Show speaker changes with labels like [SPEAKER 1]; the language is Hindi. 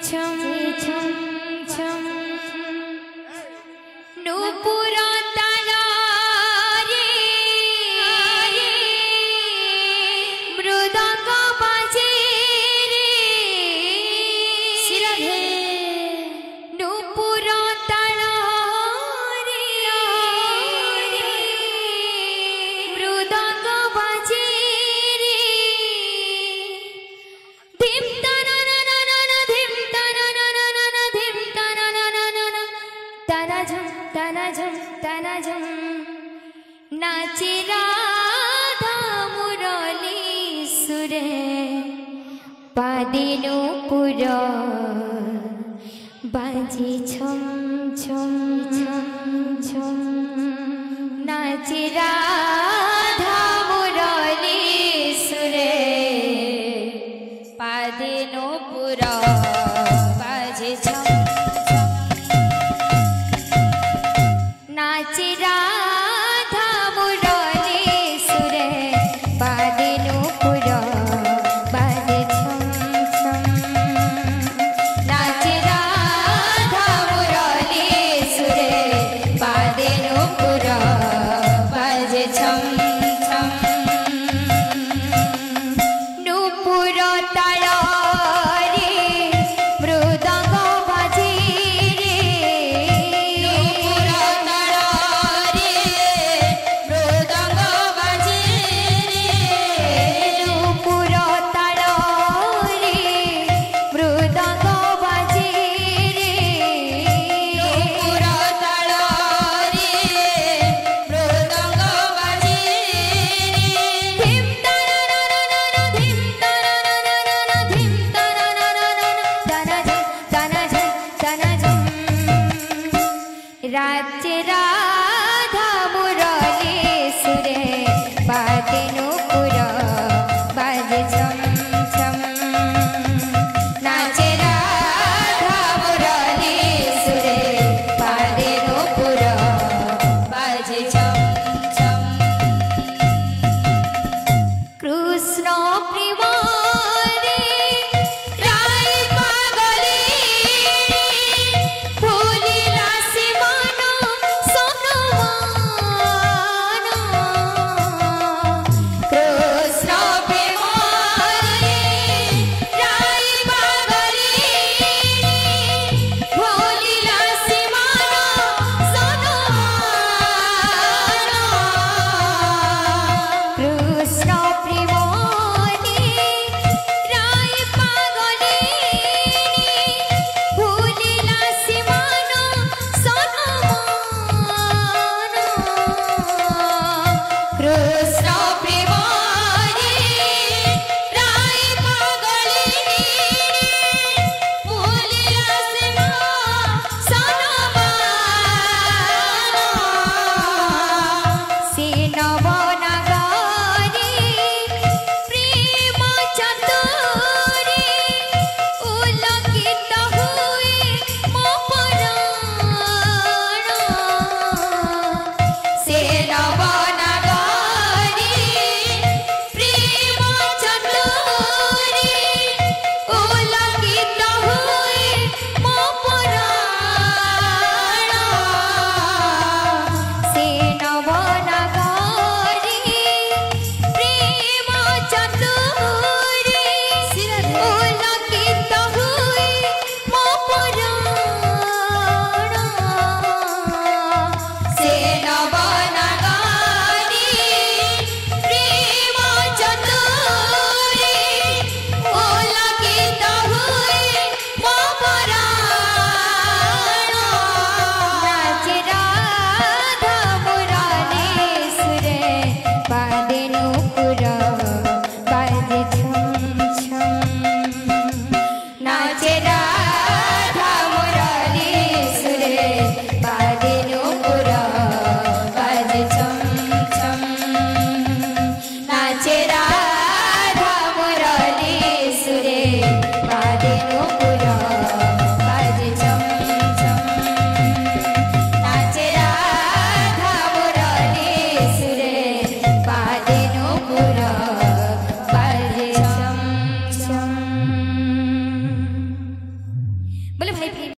[SPEAKER 1] छम छम छम नूपुरा ताला रे मृदंग बाजे रे सिरधे नूपुरा ताला रे मृदंग बाजे रे धिम तना ना ना ना ना धिम तना ना ना ना ना धिम तना ना ना ना ना तना झम नाचे राधा मुरली सुरे पादिनु पुर बाजे छम छम छम छम नाचे राधा मुरली सुरे पादिनु पुर बाजे छम नाचे राधा मुरली सुरे पादिनु पुर बाजे छम छम नाचे राधा मुरली सुरे पादिनु पुर बाजे छम छम नूपुर ताला रे मृदंग बाजे रे नूपुर ताला रे मृदंग बाजे रे नूपुर ताला रे मृदंग बाजे रे नूपुर ताला रे मृदंग बाजे रे धिम तना ना ना ना ना धिम तना ना ना ना ना धिम तना ना ना ना ना तना झम राज्य